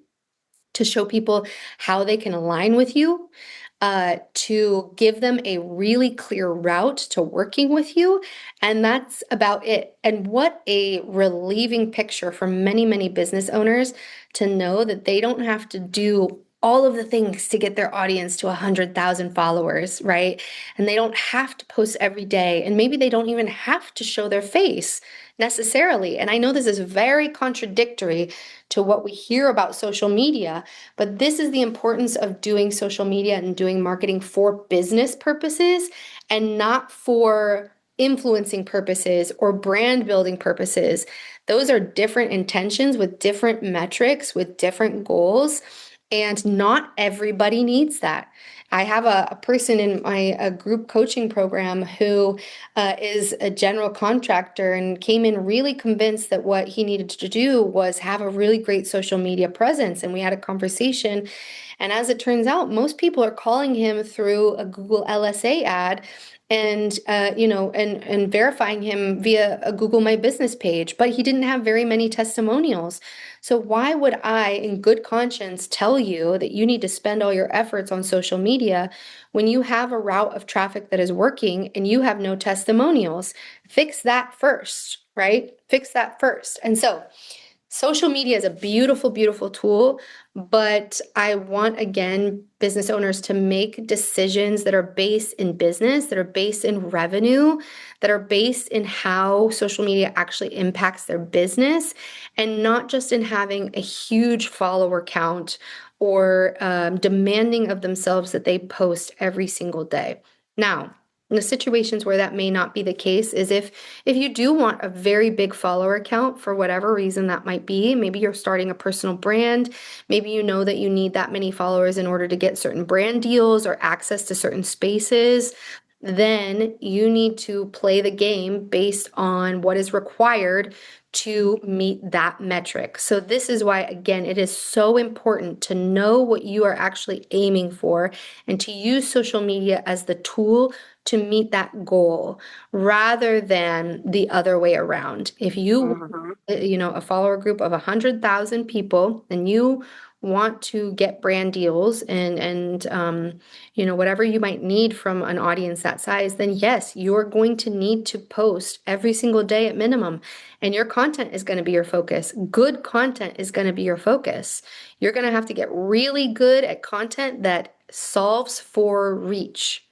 to show people how they can align with you, to give them a really clear route to working with you. And that's about it. And what a relieving picture for many, many business owners to know that they don't have to do all of the things to get their audience to 100,000 followers, right? And they don't have to post every day. And maybe they don't even have to show their face necessarily. And I know this is very contradictory to what we hear about social media, but this is the importance of doing social media and doing marketing for business purposes and not for influencing purposes or brand building purposes. Those are different intentions with different metrics, with different goals, and not everybody needs that. I have a person in my a group coaching program who is a general contractor and came in really convinced that what he needed to do was have a really great social media presence. And we had a conversation. And as it turns out, most people are calling him through a Google LSA ad and and verifying him via a Google My Business page, but he didn't have very many testimonials. So why would I, in good conscience, tell you that you need to spend all your efforts on social media when you have a route of traffic that is working and you have no testimonials? Fix that first, right? Fix that first. And so social media is a beautiful, beautiful tool, but I want, again, business owners to make decisions that are based in business, that are based in revenue, that are based in how social media actually impacts their business, and not just in having a huge follower count or demanding of themselves that they post every single day. Now, in the situations where that may not be the case is if you do want a very big follower count for whatever reason that might be, maybe you're starting a personal brand, maybe you know that you need that many followers in order to get certain brand deals or access to certain spaces, then you need to play the game based on what is required to meet that metric. So this is why, again, it is so important to know what you are actually aiming for and to use social media as the tool to meet that goal rather than the other way around. If you, Mhm. a follower group of 100,000 people and you want to get brand deals and whatever you might need from an audience that size, then yes, you're going to need to post every single day at minimum, and your content is going to be your focus. Good content is going to be your focus. You're going to have to get really good at content that solves for reach,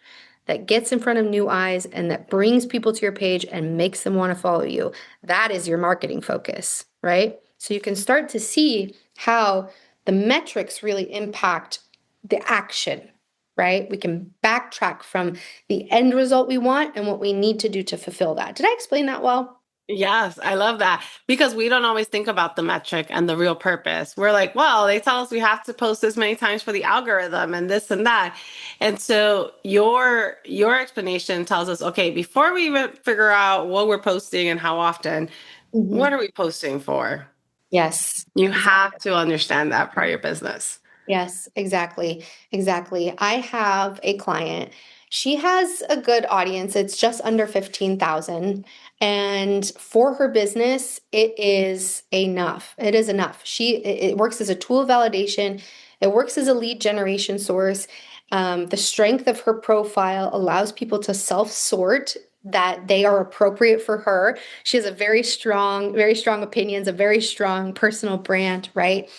that gets in front of new eyes and that brings people to your page and makes them want to follow you. That is your marketing focus, right? So you can start to see how the metrics really impact the action, right? We can backtrack from the end result we want and what we need to do to fulfill that. Did I explain that well? Yes, I love that because we don't always think about the metric and the real purpose. We're like, well, they tell us we have to post this many times for the algorithm and this and that. And so your explanation tells us, okay, before we even figure out what we're posting and how often, what Mhm. are we posting for? Yes, You have exactly. to understand that for your business. Yes, exactly. Exactly. I have a client. She has a good audience. It's just under 15,000. And for her business, it is enough. It is enough. It works as a tool of validation. It works as a lead generation source. The strength of her profile allows people to self-sort that they are appropriate for her. She has a very strong opinions, a very strong personal brand, right?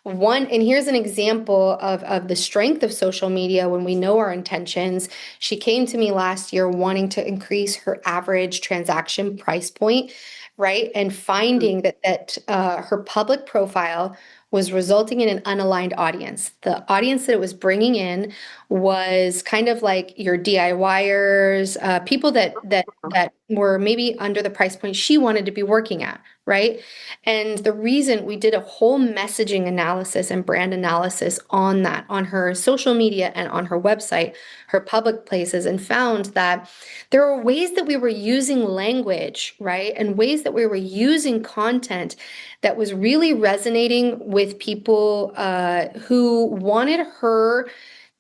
And here's an example of the strength of social media when we know our intentions. She came to me last year wanting to increase her average transaction price point, right? And finding that her public profile was resulting in an unaligned audience. The audience that it was bringing in was kind of like your DIYers, people that were maybe under the price point she wanted to be working at, right? And the reason we did a whole messaging analysis and brand analysis on that, on her social media and on her website, her public places, and found that there were ways that we were using language, right? And ways that we were using content that was really resonating with people who wanted her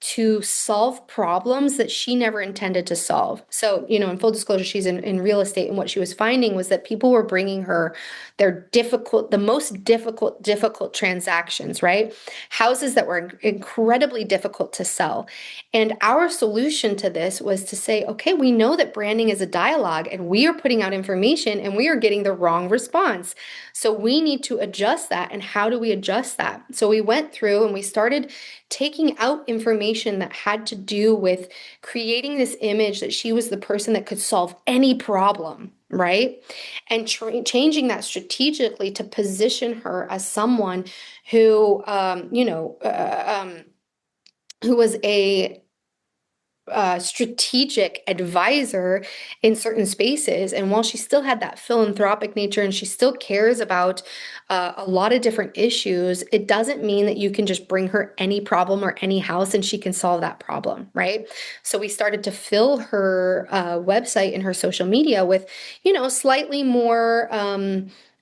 to solve problems that she never intended to solve. So, in full disclosure, she's in real estate, and what she was finding was that people were bringing her the most difficult transactions, right? Houses that were incredibly difficult to sell. And our solution to this was to say, okay, we know that branding is a dialogue, and we are putting out information and we are getting the wrong response. So we need to adjust that. And how do we adjust that? So we went through and we started taking out information that had to do with creating this image that she was the person that could solve any problem, right? And changing that strategically to position her as someone who, who was a strategic advisor in certain spaces. And while she still had that philanthropic nature and she still cares about a lot of different issues, it doesn't mean that you can just bring her any problem or any house and she can solve that problem, right? So we started to fill her website and her social media with, slightly more.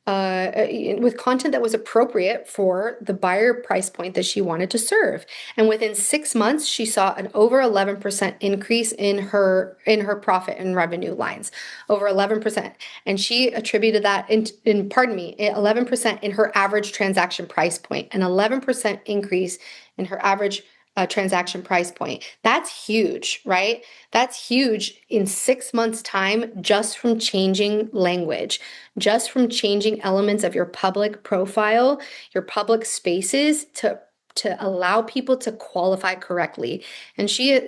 With content that was appropriate for the buyer price point that she wanted to serve. And within 6 months, she saw an over 11% increase in her profit and revenue lines, over 11%. And she attributed that in pardon me, 11% in her average transaction price point, an 11% increase in her average transaction price point. That's huge, right? That's huge in 6 months' time, just from changing language, just from changing elements of your public profile, your public spaces to allow people to qualify correctly. And she,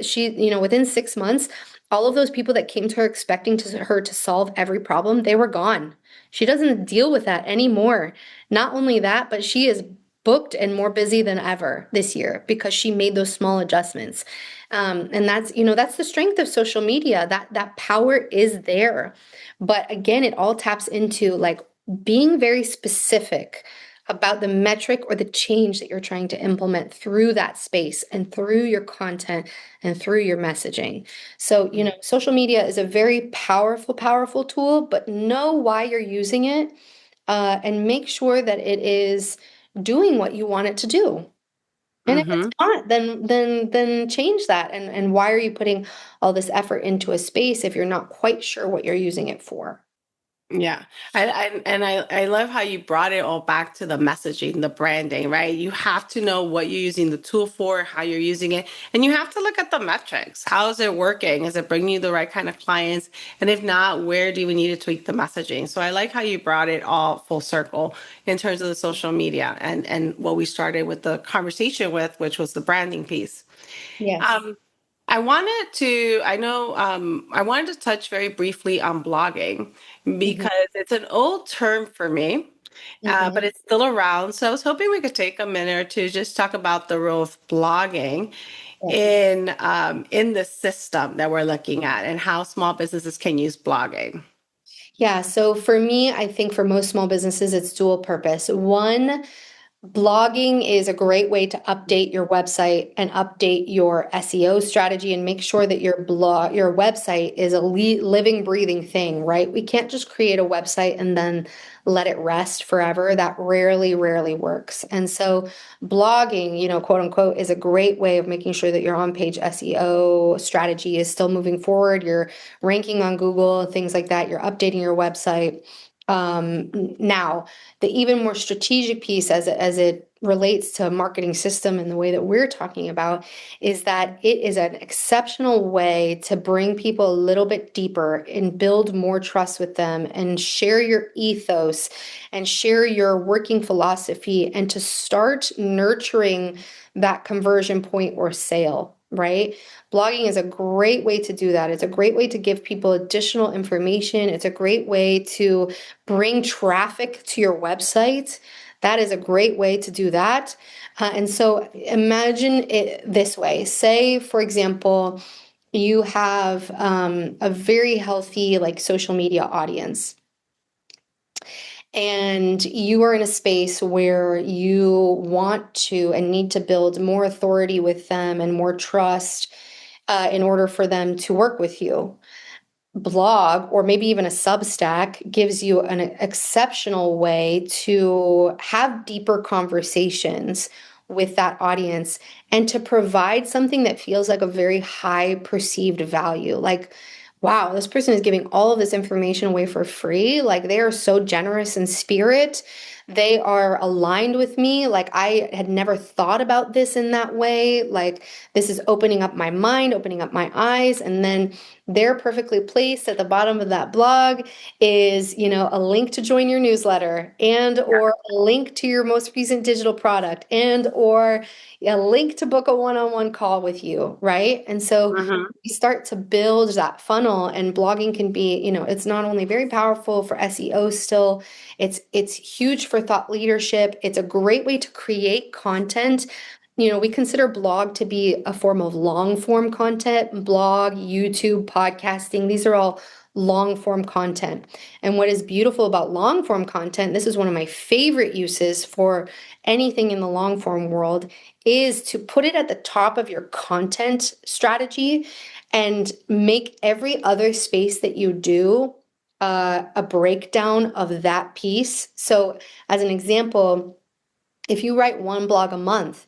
within 6 months, all of those people that came to her expecting her to solve every problem, they were gone. She doesn't deal with that anymore. Not only that, but she is booked and more busy than ever this year because she made those small adjustments. And that's the strength of social media. That power is there. But again, it all taps into like being very specific about the metric or the change that you're trying to implement through that space and through your content and through your messaging. So, social media is a very powerful, powerful tool, but know why you're using it, and make sure that it is doing what you want it to do. And if it's Mm-hmm. not, then change that. And why are you putting all this effort into a space if you're not quite sure what you're using it for? Yeah. I love how you brought it all back to the messaging, the branding, right? You have to know what you're using the tool for, how you're using it, and you have to look at the metrics. How is it working? Is it bringing you the right kind of clients? And if not, where do we need to tweak the messaging? So I like how you brought it all full circle in terms of the social media and what we started with the conversation with, which was the branding piece. Yes. Um, I wanted to touch very briefly on blogging Hmm. because it's an old term for me, but Hmm. it's still around. So I was hoping we could take a minute or two just talk about the role of blogging Yes. in the system that we're looking at and how small businesses can use blogging. Yeah. So for me, I think for most small businesses, it's dual purpose. One, blogging is a great way to update your website and update your SEO strategy and make sure that your website is a living, breathing thing, right? We can't just create a website and then let it rest forever. That rarely, rarely works. And so blogging, quote unquote, is a great way of making sure that your on-page SEO strategy is still moving forward. You're ranking on Google, things like that. You're updating your website. Now, the even more strategic piece as it relates to a marketing system and the way that we're talking about is that it is an exceptional way to bring people a little bit deeper and build more trust with them and share your ethos and share your working philosophy and to start nurturing that conversion point or sale, right? Blogging is a great way to do that. It's a great way to give people additional information. It's a great way to bring traffic to your website. That is a great way to do that. And so imagine it this way. Say, for example, you have a very healthy like social media audience and you are in a space where you want to and need to build more authority with them and more trust in order for them to work with you. Blog or maybe even a Substack gives you an exceptional way to have deeper conversations with that audience and to provide something that feels like a very high perceived value. Like, wow, this person is giving all of this information away for free. Like, they are so generous in spirit. They are aligned with me. Like, I had never thought about this in that way. Like, this is opening up my mind, opening up my eyes. And then they're perfectly placed at the bottom of that blog is, a link to join your newsletter and or a link to your most recent digital product and or a link to book a one-on-one call with you, right? And so Mhm. you start to build that funnel and blogging can be, it's not only very powerful for SEO still, it's huge for thought leadership. It's a great way to create content we consider blog to be a form of long form content. Blog, YouTube, podcasting, these are all long form content. And what is beautiful about long form content, this is one of my favorite uses for anything in the long form world, is to put it at the top of your content strategy and make every other space that you do a breakdown of that piece. So, as an example, if you write one blog a month,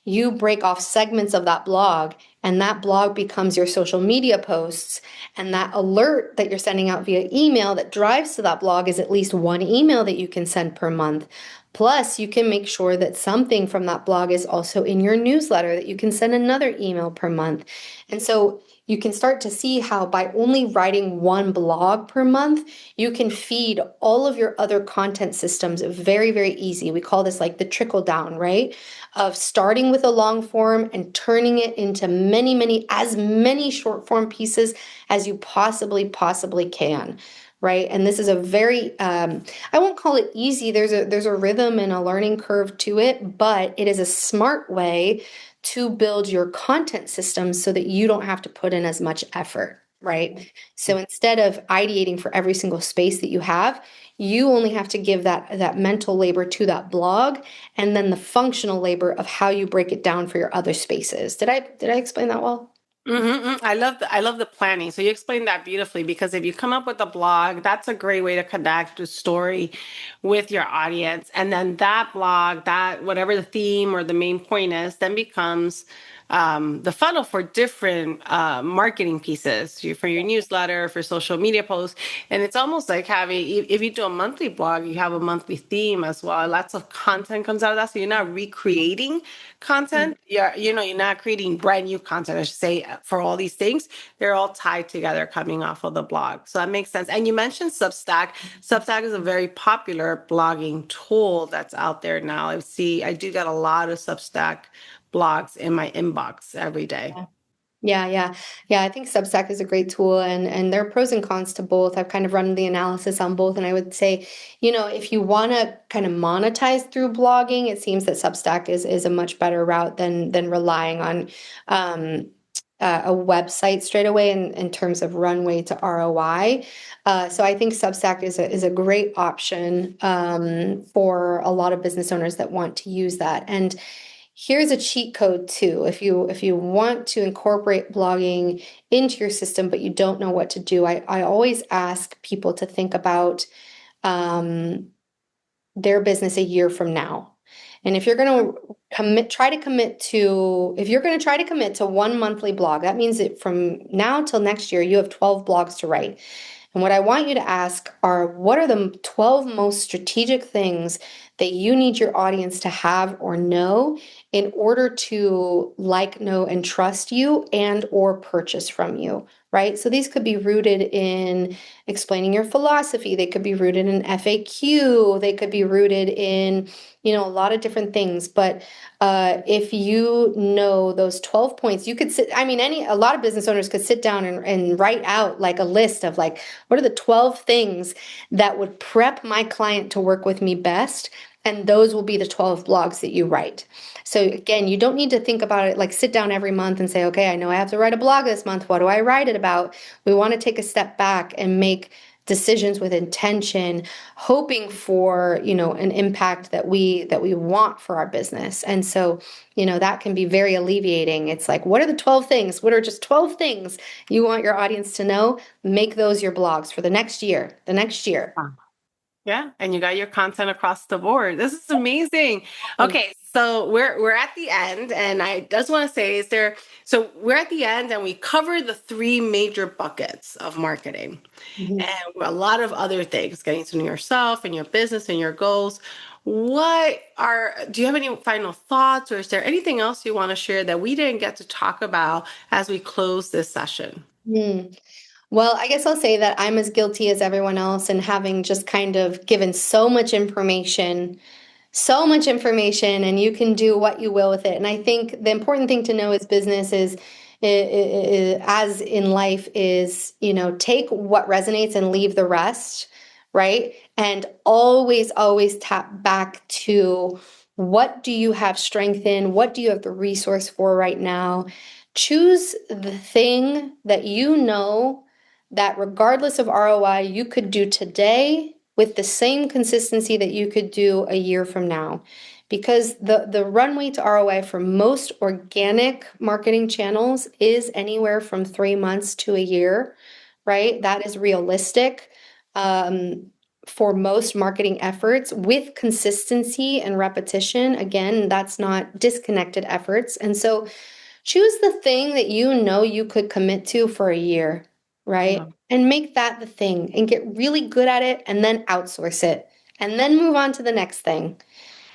you break off segments of that blog, and that blog becomes your social media posts. And that alert that you're sending out via email that drives to that blog is at least one email that you can send per month. Plus, you can make sure that something from that blog is also in your newsletter that you can send another email per month. And so you can start to see how by only writing one blog per month, you can feed all of your other content systems very, very easy. We call this like the trickle down, right? Of starting with a long form and turning it into as many short form pieces as you possibly can. Right. And this is a very, I won't call it easy. There's a rhythm and a learning curve to it, but it is a smart way to build your content systems so that you don't have to put in as much effort. Right. So instead of ideating for every single space that you have, you only have to give that mental labor to that blog, and then the functional labor of how you break it down for your other spaces. Did I explain that well? I love the planning. So you explained that beautifully because if you come up with a blog, that's a great way to connect the story with your audience. And then that blog, that whatever the theme or the main point is, then becomes the funnel for different marketing pieces for your newsletter, for social media posts. And it's almost like having, if you do a monthly blog, you have a monthly theme as well. Lots of content comes out of that. So you're not recreating content. You're not creating brand new content, I should say, for all these things. They're all tied together coming off of the blog. So that makes sense. And you mentioned Substack. Substack is a very popular blogging tool that's out there now. I do get a lot of Substack blogs in my inbox every day. Yeah. I think Substack is a great tool, and there are pros and cons to both. I've kind of run the analysis on both, and I would say, if you want to kind of monetize through blogging, it seems that Substack is a much better route than relying on um, a website straight away in terms of runway to ROI. So I think Substack is a great option for a lot of business owners that want to use that. And here's a cheat code too. If you want to incorporate blogging into your system, but you don't know what to do, I always ask people to think about um, their business a year from now. And if you're going to if you're going to try to commit to one monthly blog, that means that from now till next year, you have 12 blogs to write. And what I want you to ask are, what are the 12 most strategic things that you need your audience to have or know in order to like, know, and trust you and or purchase from you, right? So these could be rooted in explaining your philosophy. They could be rooted in FAQ. They could be rooted in, a lot of different things. But if you know those 12 points, you could a lot of business owners could sit down and write out like a list of like, what are the 12 things that would prep my client to work with me best? And those will be the 12 blogs that you write. So again, you don't need to think about it like sit down every month and say, okay, I know I have to write a blog this month. What do I write it about? We want to take a step back and make decisions with intention, hoping for, an impact that we want for our business. And so, that can be very alleviating. It's like, what are the 12 things? What are just 12 things you want your audience to know? Make those your blogs for the next year. Yeah, and you got your content across the board. This is amazing. Okay, so we're at the end, and I just want to say, so we're at the end, and we covered the three major buckets of marketing, Mhm. and a lot of other things, getting to know yourself and your business and your goals. Do you have any final thoughts, or is there anything else you want to share that we didn't get to talk about as we close this session? Hmm. Well, I guess I'll say that I'm as guilty as everyone else, and having just kind of given so much information, and you can do what you will with it. And I think the important thing to know as business is, as in life, is, take what resonates and leave the rest, right? And always tap back to What do you have strength in? What do you have the resource for right now? Choose the thing that you know that regardless of ROI, you could do today with the same consistency that you could do a year from now. Because the runway to ROI for most organic marketing channels is anywhere from 3 months to a year, right? That is realistic. Um, for most marketing efforts with consistency and repetition. Again, that's not disconnected efforts. And so choose the thing that you know you could commit to for a year, right? Yeah. And make that the thing and get really good at it and then outsource it and then move on to the next thing.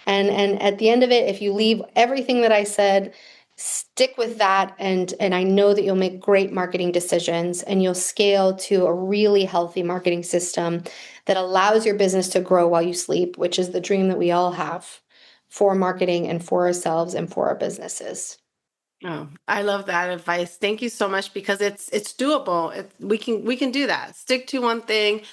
And at the end of it, if you leave everything that I said, stick with that, and I know that you'll make great marketing decisions and you'll scale to a really healthy marketing system that allows your business to grow while you sleep, which is the dream that we all have for marketing and for ourselves and for our businesses. Oh, I love that advice. Thank you so much because it's doable. We can do that. Stick to one thing,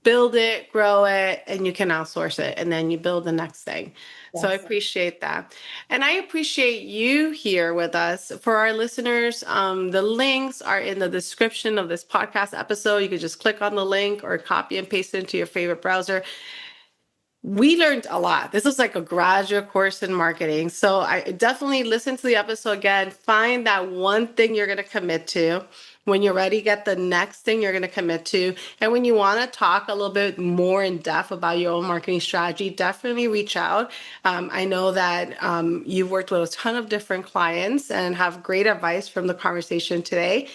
build it, grow it, and you can outsource it, and then you build the next thing. So I Yes. appreciate that, and I appreciate you here with us. For our listeners, the links are in the description of this podcast episode. You can just click on the link or copy and paste it into your favorite browser. We learned a lot. This is like a graduate course in marketing. So I definitely listen to the episode again. Find that one thing you're going to commit to. When you're ready, get the next thing you're going to commit to. And when you want to talk a little bit more in depth about your own marketing strategy, definitely reach out. I know that you've worked with a ton of different clients and have great advice from the conversation today.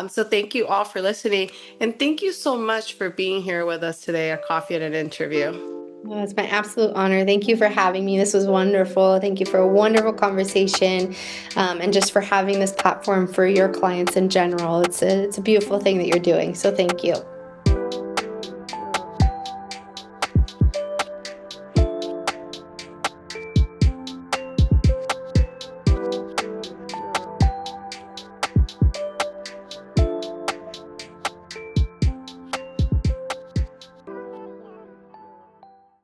So thank you all for listening. And thank you so much for being here with us today at Coffee and an Interview. Oh, it's my absolute honor. Thank you for having me. This was wonderful. Thank you for a wonderful conversation, and just for having this platform for your clients in general. It's a beautiful thing that you're doing. So thank you.